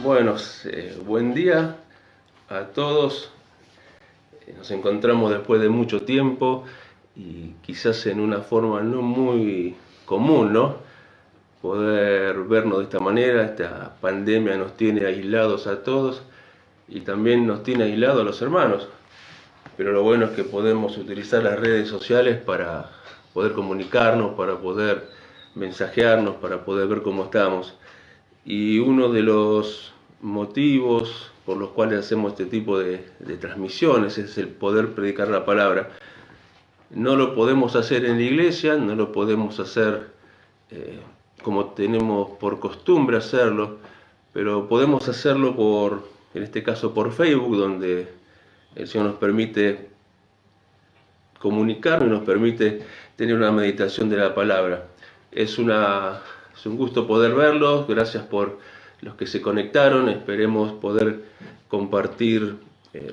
Bueno, buen día a todos. Nos encontramos después de mucho tiempo y quizás en una forma no muy común, ¿no? Poder vernos de esta manera. Esta pandemia nos tiene aislados a todos y también nos tiene aislados a los hermanos. Pero lo bueno es que podemos utilizar las redes sociales para poder comunicarnos, para poder mensajearnos, para poder ver cómo estamos. Y uno de los motivos por los cuales hacemos este tipo de transmisiones es el poder predicar la palabra. No lo podemos hacer en la iglesia, no lo podemos hacer como tenemos por costumbre hacerlo, pero podemos hacerlo en este caso por Facebook, donde el Señor nos permite comunicarnos y nos permite tener una meditación de la palabra. Es un gusto poder verlos. Gracias por los que se conectaron. Esperemos poder compartir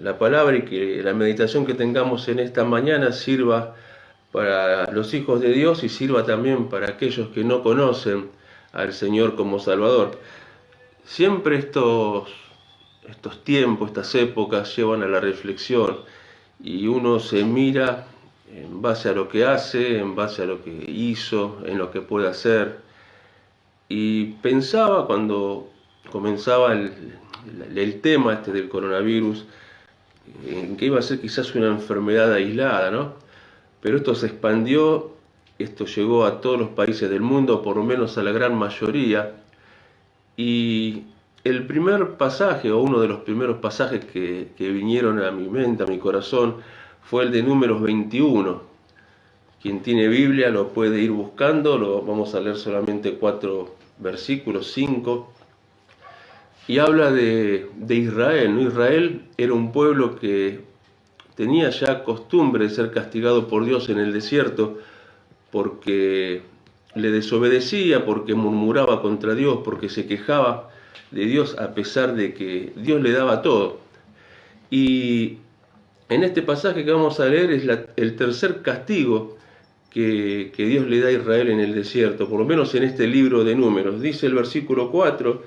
la palabra y que la meditación que tengamos en esta mañana sirva para los hijos de Dios y sirva también para aquellos que no conocen al Señor como Salvador. Siempre estos tiempos, estas épocas llevan a la reflexión y uno se mira en base a lo que hace, en base a lo que hizo, en lo que puede hacer. Y pensaba cuando comenzaba el tema del coronavirus, en que iba a ser quizás una enfermedad aislada, ¿no? Pero esto se expandió, esto llegó a todos los países del mundo, por lo menos a la gran mayoría. Y el primer pasaje, o uno de los primeros pasajes que vinieron a mi mente, a mi corazón, fue el de Números 21. Quien tiene Biblia lo puede ir buscando, vamos a leer solamente 4 versículos, 5. Y habla de Israel, ¿no? Israel era un pueblo que tenía ya costumbre de ser castigado por Dios en el desierto, porque le desobedecía, porque murmuraba contra Dios, porque se quejaba de Dios a pesar de que Dios le daba todo. Y en este pasaje que vamos a leer es el tercer castigo que Dios le da a Israel en el desierto, por lo menos en este libro de Números. Dice el versículo 4,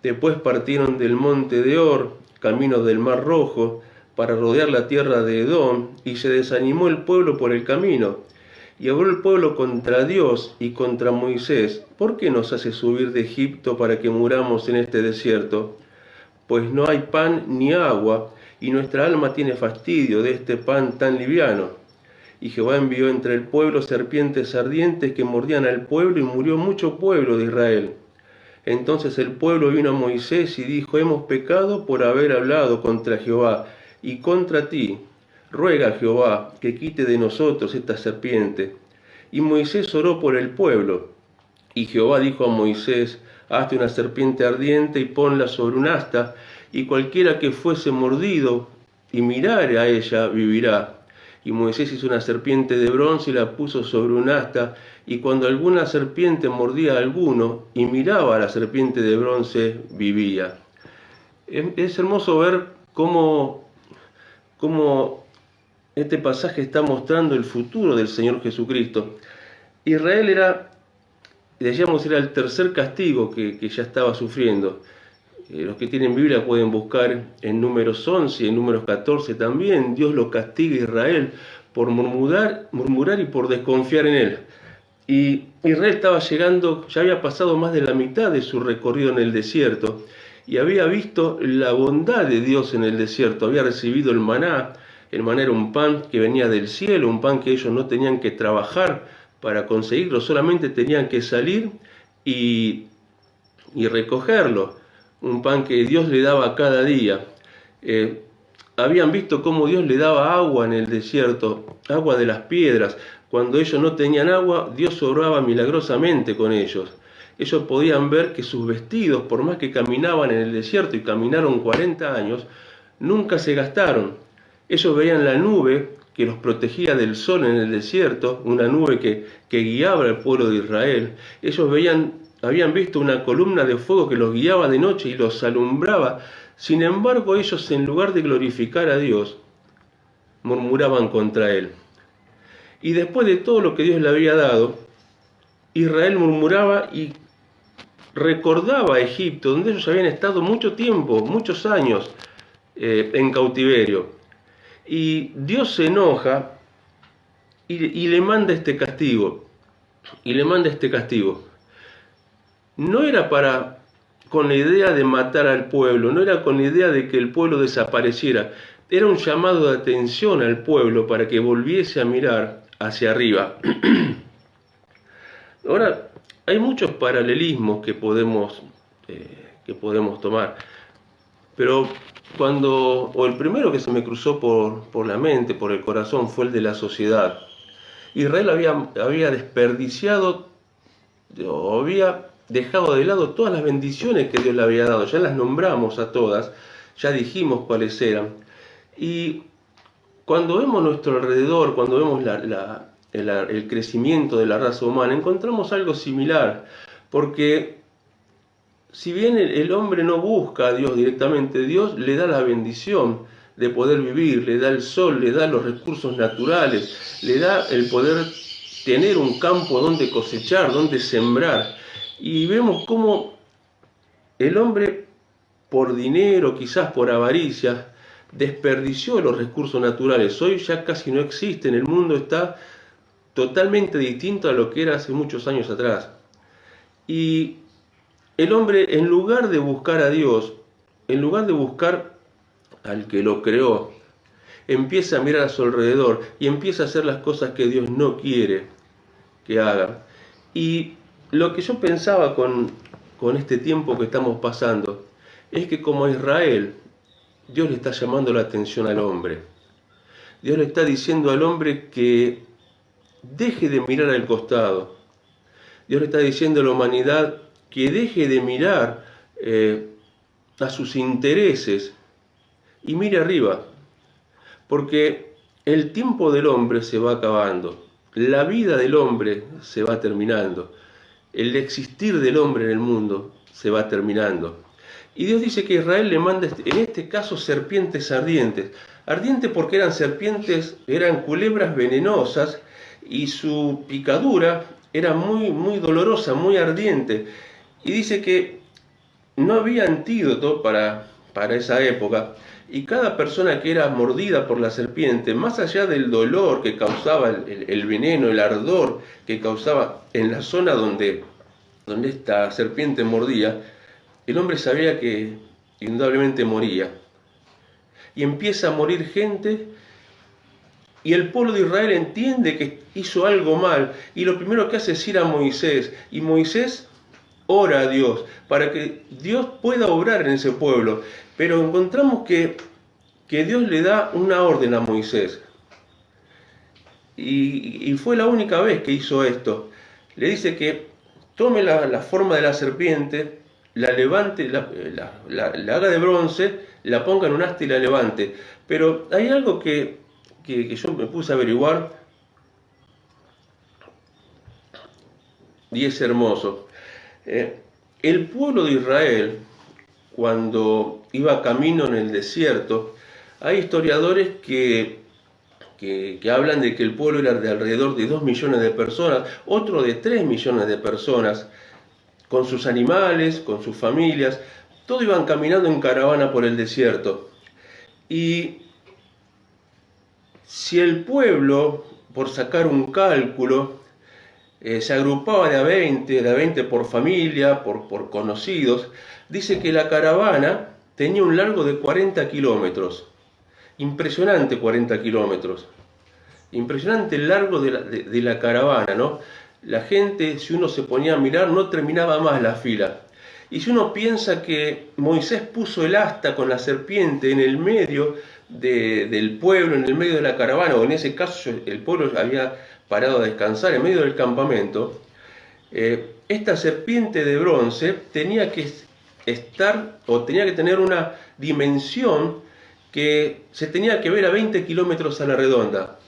después partieron del monte de Or, camino del Mar Rojo, para rodear la tierra de Edom, y se desanimó el pueblo por el camino. Y habló el pueblo contra Dios y contra Moisés: ¿por qué nos hace subir de Egipto para que muramos en este desierto? Pues no hay pan ni agua, y nuestra alma tiene fastidio de este pan tan liviano. Y Jehová envió entre el pueblo serpientes ardientes que mordían al pueblo, y murió mucho pueblo de Israel. Entonces el pueblo vino a Moisés y dijo: hemos pecado por haber hablado contra Jehová y contra ti. Ruega a Jehová que quite de nosotros esta serpiente. Y Moisés oró por el pueblo. Y Jehová dijo a Moisés: hazte una serpiente ardiente y ponla sobre un asta, y cualquiera que fuese mordido y mirare a ella vivirá. Y Moisés hizo una serpiente de bronce y la puso sobre un asta, y cuando alguna serpiente mordía a alguno y miraba a la serpiente de bronce, vivía. Es hermoso ver cómo este pasaje está mostrando el futuro del Señor Jesucristo. Israel era el tercer castigo que ya estaba sufriendo. Los que tienen Biblia pueden buscar en Números 11 y en Números 14 también. Dios lo castiga a Israel por murmurar y por desconfiar en él. Y Israel estaba llegando, ya había pasado más de la mitad de su recorrido en el desierto, y había visto la bondad de Dios en el desierto. Había recibido el maná. El maná era un pan que venía del cielo, un pan que ellos no tenían que trabajar para conseguirlo, solamente tenían que salir y recogerlo. Un pan que Dios le daba cada día. Habían visto cómo Dios le daba agua en el desierto, agua de las piedras. Cuando ellos no tenían agua, Dios obraba milagrosamente con ellos. Ellos podían ver que sus vestidos, por más que caminaban en el desierto y caminaron 40 años, nunca se gastaron. Ellos veían la nube que los protegía del sol en el desierto, una nube que guiaba al pueblo de Israel. Ellos habían visto una columna de fuego que los guiaba de noche y los alumbraba. Sin embargo, ellos, en lugar de glorificar a Dios, murmuraban contra él. Y después de todo lo que Dios le había dado, Israel murmuraba y recordaba a Egipto, donde ellos habían estado mucho tiempo, muchos años en cautiverio. Y Dios se enoja y le manda este castigo. Y le manda este castigo. No era con la idea de matar al pueblo, no era con la idea de que el pueblo desapareciera. Era un llamado de atención al pueblo para que volviese a mirar hacia arriba. Ahora, hay muchos paralelismos que podemos tomar, pero el primero que se me cruzó por la mente, por el corazón, fue el de la sociedad. Israel había desperdiciado, o había dejado de lado todas las bendiciones que Dios le había dado. Ya las nombramos a todas, ya dijimos cuáles eran. Y cuando vemos nuestro alrededor, cuando vemos el crecimiento de la raza humana, encontramos algo similar, porque si bien el hombre no busca a Dios directamente, Dios le da la bendición de poder vivir, le da el sol, le da los recursos naturales, le da el poder tener un campo donde cosechar, donde sembrar. Y vemos cómo el hombre, por dinero, quizás por avaricia, desperdició los recursos naturales. Hoy ya casi no existen, el mundo está totalmente distinto a lo que era hace muchos años atrás. Y el hombre, en lugar de buscar a Dios, en lugar de buscar al que lo creó, empieza a mirar a su alrededor y empieza a hacer las cosas que Dios no quiere que haga. Y lo que yo pensaba con este tiempo que estamos pasando es que, como Israel, Dios le está llamando la atención al hombre. Dios le está diciendo al hombre que deje de mirar al costado. Dios le está diciendo a la humanidad que deje de mirar a sus intereses y mire arriba, porque el tiempo del hombre se va acabando, la vida del hombre se va terminando, el existir del hombre en el mundo se va terminando. Y Dios dice que Israel le manda, en este caso, serpientes ardientes. Ardientes porque eran serpientes, eran culebras venenosas, y su picadura era muy, muy dolorosa, muy ardiente. Y dice que no había antídoto para esa época, y cada persona que era mordida por la serpiente, más allá del dolor que causaba el veneno, el ardor que causaba en la zona donde esta serpiente mordía, el hombre sabía que indudablemente moría. Y empieza a morir gente, y el pueblo de Israel entiende que hizo algo mal, y lo primero que hace es ir a Moisés, y Moisés ora a Dios para que Dios pueda obrar en ese pueblo. Pero encontramos que Dios le da una orden a Moisés, y fue la única vez que hizo esto. Le dice que tome la forma de la serpiente, la levante, la haga de bronce, la ponga en un asta y la levante. Pero hay algo que yo me puse a averiguar, y es hermoso. El pueblo de Israel, cuando iba camino en el desierto, hay historiadores que hablan de que el pueblo era de alrededor de 2 millones de personas, otro de 3 millones de personas, con sus animales, con sus familias. Todos iban caminando en caravana por el desierto. Y si el pueblo, por sacar un cálculo, se agrupaba de a 20 por familia, por conocidos, dice que la caravana tenía un largo de 40 kilómetros. Impresionante 40 kilómetros. Impresionante el largo de la caravana, ¿no? La gente, si uno se ponía a mirar, no terminaba más la fila. Y si uno piensa que Moisés puso el asta con la serpiente en el medio del pueblo, en el medio de la caravana, o en ese caso el pueblo había parado a descansar en medio del campamento, esta serpiente de bronce tenía que tener una dimensión que se tenía que ver a 20 kilómetros a la redonda.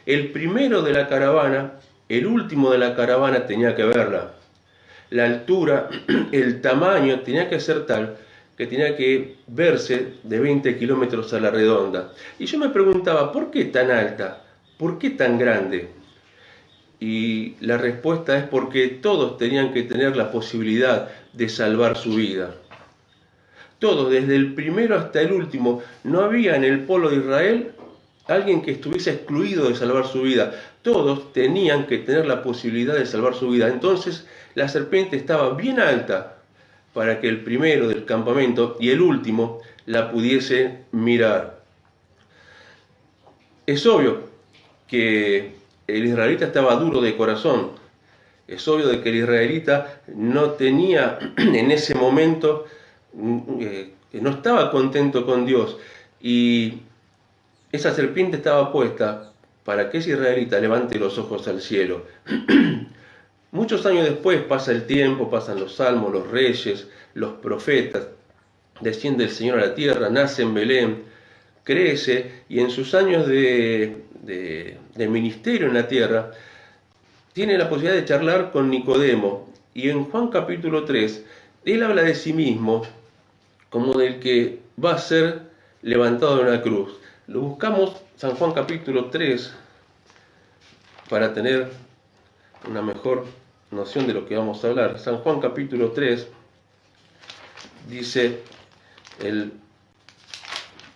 El primero de la caravana, el último de la caravana tenía que verla. La altura, el tamaño tenía que ser tal que tenía que verse de 20 kilómetros a la redonda. Y yo me preguntaba, ¿por qué tan alta? ¿Por qué tan grande? Y la respuesta es porque todos tenían que tener la posibilidad de salvar su vida. Todos, desde el primero hasta el último. No había en el pueblo de Israel alguien que estuviese excluido de salvar su vida. Todos tenían que tener la posibilidad de salvar su vida. Entonces la serpiente estaba bien alta para que el primero del campamento y el último la pudiese mirar. Es obvio que el israelita estaba duro de corazón. Es obvio de que el israelita no tenía en ese momento, no estaba contento con Dios. Y esa serpiente estaba puesta para que ese israelita levante los ojos al cielo. Muchos años después pasa el tiempo, pasan los salmos, los reyes, los profetas. Desciende el Señor a la tierra, nace en Belén, crece y en sus años de ministerio en la tierra tiene la posibilidad de charlar con Nicodemo. Y en Juan capítulo 3, él habla de sí mismo como del que va a ser levantado de una cruz. Lo buscamos, San Juan capítulo 3, para tener una mejor noción de lo que vamos a hablar. San Juan capítulo 3 dice el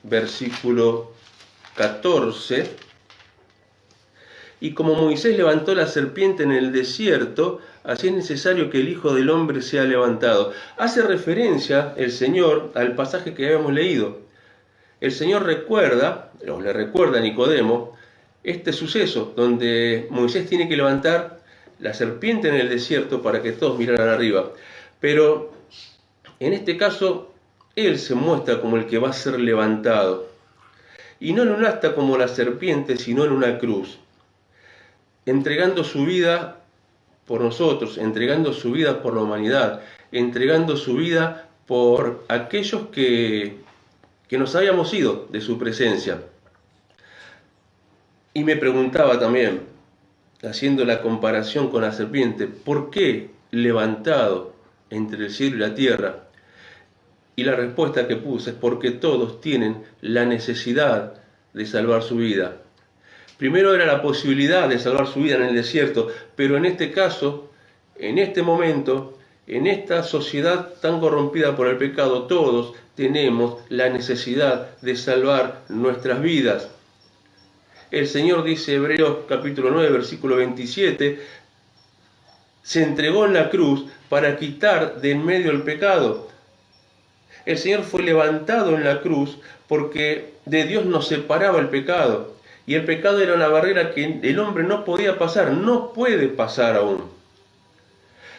versículo 14: y como Moisés levantó la serpiente en el desierto, así es necesario que el Hijo del Hombre sea levantado. Hace referencia el Señor al pasaje que habíamos leído. El Señor recuerda, o le recuerda a Nicodemo, este suceso donde Moisés tiene que levantar la serpiente en el desierto para que todos miraran arriba. Pero en este caso, Él se muestra como el que va a ser levantado. Y no en un asta como la serpiente, sino en una cruz. Entregando su vida por nosotros, entregando su vida por la humanidad, entregando su vida por aquellos que nos habíamos ido de su presencia. Y me preguntaba también, haciendo la comparación con la serpiente, ¿por qué levantado entre el cielo y la tierra? Y la respuesta que puse es porque todos tienen la necesidad de salvar su vida. Primero era la posibilidad de salvar su vida en el desierto, pero en este caso, en este momento, en esta sociedad tan corrompida por el pecado, todos tenemos la necesidad de salvar nuestras vidas. El Señor dice, Hebreos capítulo 9, versículo 27, se entregó en la cruz para quitar de en medio el pecado. El Señor fue levantado en la cruz porque de Dios nos separaba el pecado. Y el pecado era una barrera que el hombre no podía pasar, no puede pasar aún.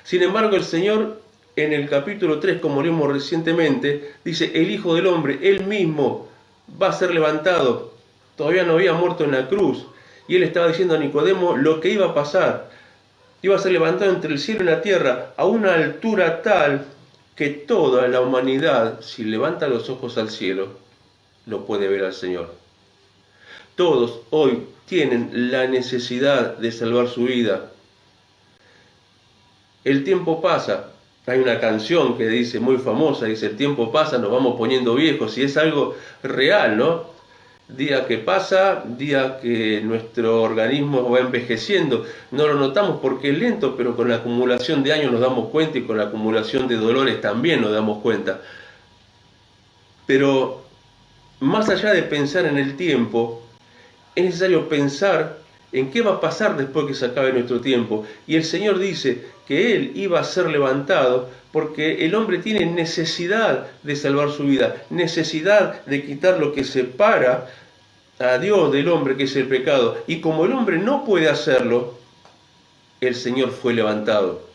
Sin embargo, el Señor en el capítulo 3, como leímos recientemente, dice, el Hijo del Hombre, Él mismo, va a ser levantado. Todavía no había muerto en la cruz. Y Él estaba diciendo a Nicodemo lo que iba a pasar. Iba a ser levantado entre el cielo y la tierra a una altura tal que toda la humanidad, si levanta los ojos al cielo, lo puede ver al Señor. Todos hoy tienen la necesidad de salvar su vida. El tiempo pasa. Hay una canción que dice, muy famosa, dice, el tiempo pasa, nos vamos poniendo viejos, y es algo real, ¿no? Día que pasa, día que nuestro organismo va envejeciendo. No lo notamos porque es lento, pero con la acumulación de años nos damos cuenta y con la acumulación de dolores también nos damos cuenta. Pero más allá de pensar en el tiempo, es necesario pensar en qué va a pasar después que se acabe nuestro tiempo. Y el Señor dice que Él iba a ser levantado porque el hombre tiene necesidad de salvar su vida, necesidad de quitar lo que separa a Dios del hombre, que es el pecado. Y como el hombre no puede hacerlo, el Señor fue levantado.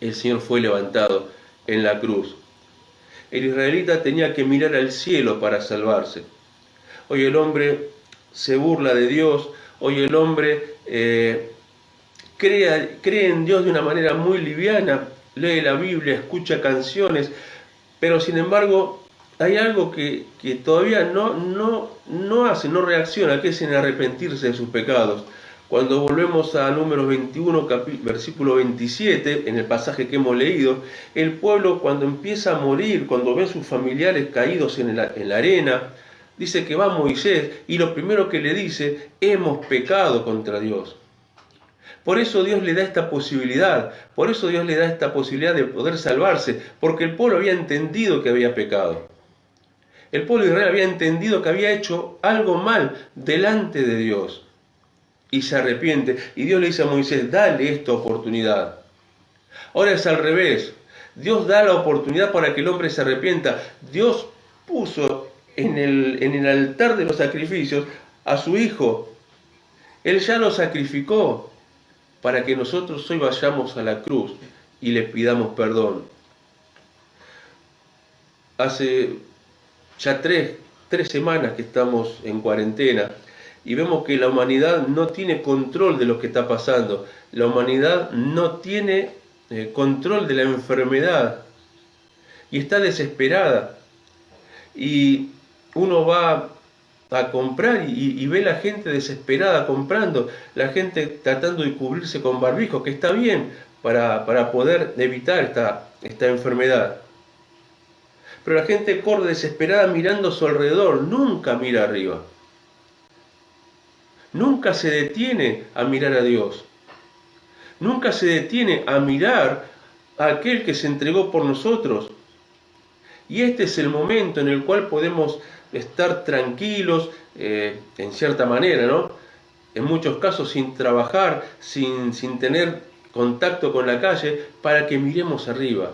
El Señor fue levantado en la cruz. El israelita tenía que mirar al cielo para salvarse. Hoy el hombre se burla de Dios, hoy el hombre cree en Dios de una manera muy liviana, lee la Biblia, escucha canciones, pero sin embargo hay algo que todavía no hace, no reacciona, que es en arrepentirse de sus pecados. Cuando volvemos a Números 21, versículo 27, en el pasaje que hemos leído, el pueblo cuando empieza a morir, cuando ve a sus familiares caídos en la arena, dice que va Moisés y lo primero que le dice, hemos pecado contra Dios. Por eso Dios le da esta posibilidad, por eso Dios le da esta posibilidad de poder salvarse, porque el pueblo había entendido que había pecado. El pueblo de Israel había entendido que había hecho algo mal delante de Dios y se arrepiente. Y Dios le dice a Moisés, dale esta oportunidad. Ahora es al revés. Dios da la oportunidad para que el hombre se arrepienta. Dios puso en el altar de los sacrificios a su Hijo. Él ya lo sacrificó para que nosotros hoy vayamos a la cruz y le pidamos perdón. Hace ya tres semanas que estamos en cuarentena y vemos que la humanidad no tiene control de lo que está pasando. La humanidad no tiene control de la enfermedad y está desesperada. Y uno va a comprar y ve la gente desesperada comprando, la gente tratando de cubrirse con barbijo, que está bien para poder evitar esta enfermedad. Pero la gente corre desesperada mirando a su alrededor, nunca mira arriba. Nunca se detiene a mirar a Dios. Nunca se detiene a mirar a aquel que se entregó por nosotros. Y este es el momento en el cual podemos estar tranquilos, en cierta manera, ¿no? En muchos casos sin trabajar, sin tener contacto con la calle, para que miremos arriba.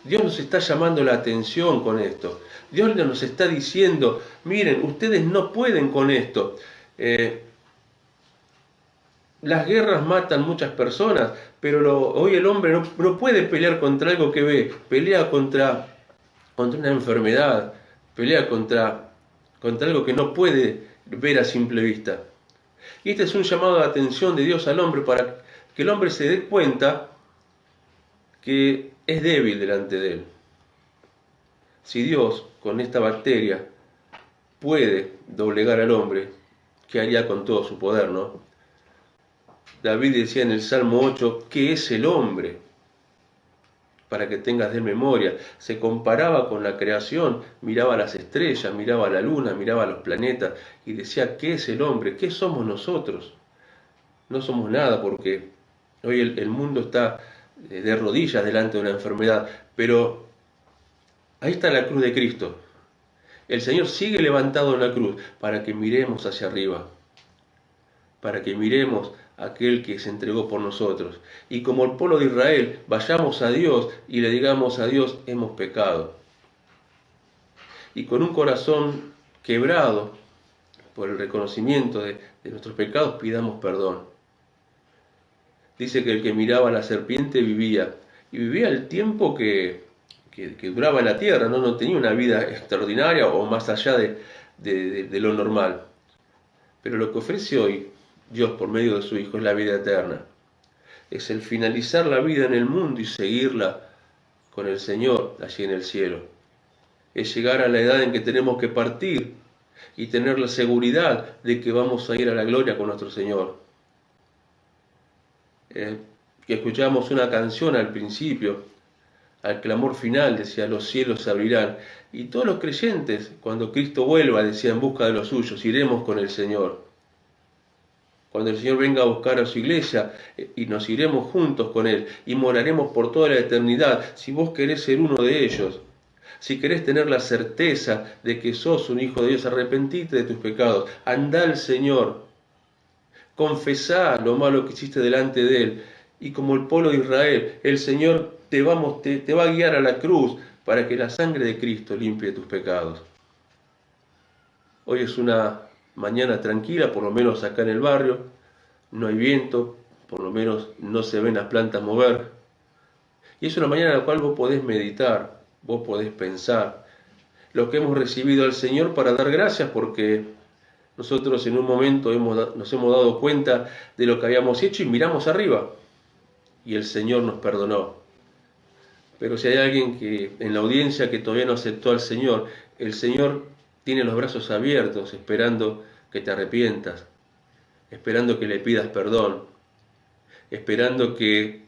Dios nos está llamando la atención con esto. Dios nos está diciendo, miren, ustedes no pueden con esto. Las guerras matan muchas personas, pero hoy el hombre no puede pelear contra algo que ve. Pelea contra una enfermedad, pelea contra algo que no puede ver a simple vista. Y este es un llamado de atención de Dios al hombre para que el hombre se dé cuenta que es débil delante de él. Si Dios, con esta bacteria, puede doblegar al hombre, ¿qué haría con todo su poder, no? David decía en el Salmo 8, ¿qué es el hombre? Para que tengas de memoria. Se comparaba con la creación, miraba las estrellas, miraba la luna, miraba los planetas y decía, ¿qué es el hombre? ¿Qué somos nosotros? No somos nada porque hoy el mundo está de rodillas delante de una enfermedad, pero ahí está la cruz de Cristo. El Señor sigue levantado en la cruz para que miremos hacia arriba, para que miremos a aquel que se entregó por nosotros. Y como el pueblo de Israel, vayamos a Dios y le digamos a Dios, hemos pecado. Y con un corazón quebrado por el reconocimiento de nuestros pecados, pidamos perdón. Dice que el que miraba a la serpiente vivía, y vivía el tiempo que duraba en la tierra, no tenía una vida extraordinaria o más allá de lo normal. Pero lo que ofrece hoy Dios por medio de su Hijo es la vida eterna. Es el finalizar la vida en el mundo y seguirla con el Señor allí en el cielo. Es llegar a la edad en que tenemos que partir y tener la seguridad de que vamos a ir a la gloria con nuestro Señor. Que escuchamos una canción al principio, al clamor final, decía, los cielos se abrirán. Y todos los creyentes, cuando Cristo vuelva, decía, en busca de los suyos, iremos con el Señor. Cuando el Señor venga a buscar a su iglesia, y nos iremos juntos con Él, y moraremos por toda la eternidad, si vos querés ser uno de ellos. Si querés tener la certeza de que sos un hijo de Dios, arrepentite de tus pecados, andá al Señor. Confesá lo malo que hiciste delante de Él. Y como el pueblo de Israel, el Señor te va a guiar a la cruz para que la sangre de Cristo limpie tus pecados. Hoy es una mañana tranquila, por lo menos acá en el barrio. No hay viento, por lo menos no se ven las plantas mover. Y es una mañana en la cual vos podés meditar, vos podés pensar lo que hemos recibido al Señor para dar gracias porque nosotros en un momento nos hemos dado cuenta de lo que habíamos hecho y miramos arriba y el Señor nos perdonó. Pero si hay alguien que en la audiencia que todavía no aceptó al Señor, el Señor tiene los brazos abiertos esperando que te arrepientas, esperando que le pidas perdón, esperando que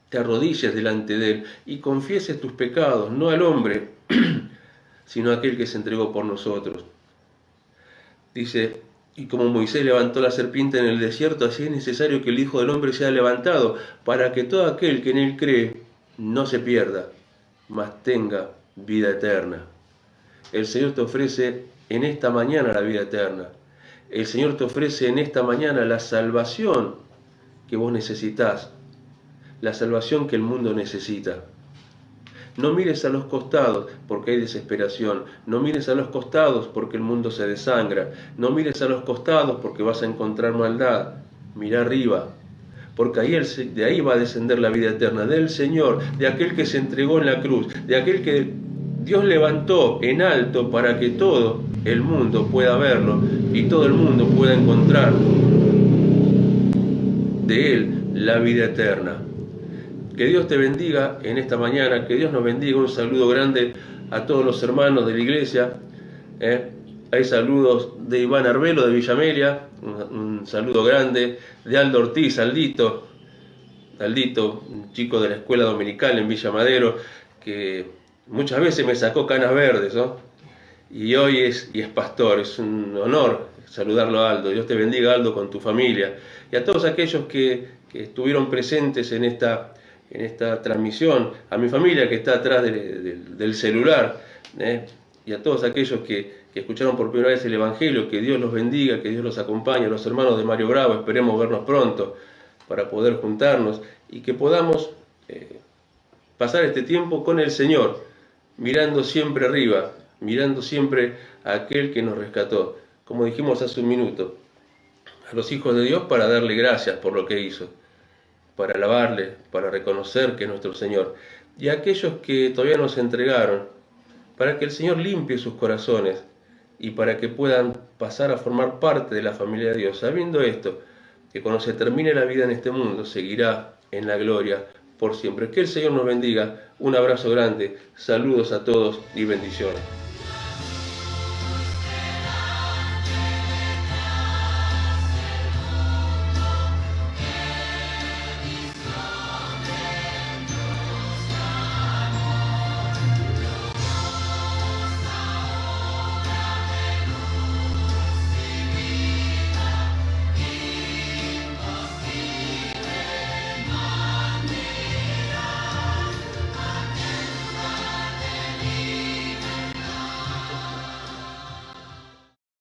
te arrodilles delante de Él y confieses tus pecados, no al hombre, sino a aquel que se entregó por nosotros. Dice Y como Moisés levantó la serpiente en el desierto, así es necesario que el Hijo del Hombre sea levantado, para que todo aquel que en él cree no se pierda, mas tenga vida eterna. El Señor te ofrece en esta mañana la vida eterna. El Señor te ofrece en esta mañana la salvación que vos necesitas, la salvación que el mundo necesita. No mires a los costados porque hay desesperación. No mires a los costados porque el mundo se desangra. No mires a los costados porque vas a encontrar maldad. Mira arriba, porque de ahí va a descender la vida eterna, del Señor, de aquel que se entregó en la cruz, de aquel que Dios levantó en alto para que todo el mundo pueda verlo y todo el mundo pueda encontrar de Él la vida eterna. Que Dios te bendiga en esta mañana, que Dios nos bendiga. Un saludo grande a todos los hermanos de la iglesia. Hay saludos de Iván Arbelo de Villa Amelia, un saludo grande de Aldo Ortiz, Aldito, un chico de la escuela dominical en Villa Madero, que muchas veces me sacó canas verdes, ¿no? Y hoy es pastor. Es un honor saludarlo a Aldo. Dios te bendiga, Aldo, con tu familia. Y a todos aquellos que estuvieron presentes en esta transmisión, a mi familia que está atrás del celular, y a todos aquellos que escucharon por primera vez el Evangelio, que Dios los bendiga, que Dios los acompañe. A los hermanos de Mario Bravo, esperemos vernos pronto para poder juntarnos y que podamos pasar este tiempo con el Señor, mirando siempre arriba, mirando siempre a aquel que nos rescató, como dijimos hace un minuto, a los hijos de Dios, para darle gracias por lo que hizo, para alabarle, para reconocer que es nuestro Señor, y a aquellos que todavía no se entregaron, para que el Señor limpie sus corazones y para que puedan pasar a formar parte de la familia de Dios, sabiendo esto, que cuando se termine la vida en este mundo, seguirá en la gloria por siempre. Que el Señor nos bendiga. Un abrazo grande, saludos a todos y bendiciones.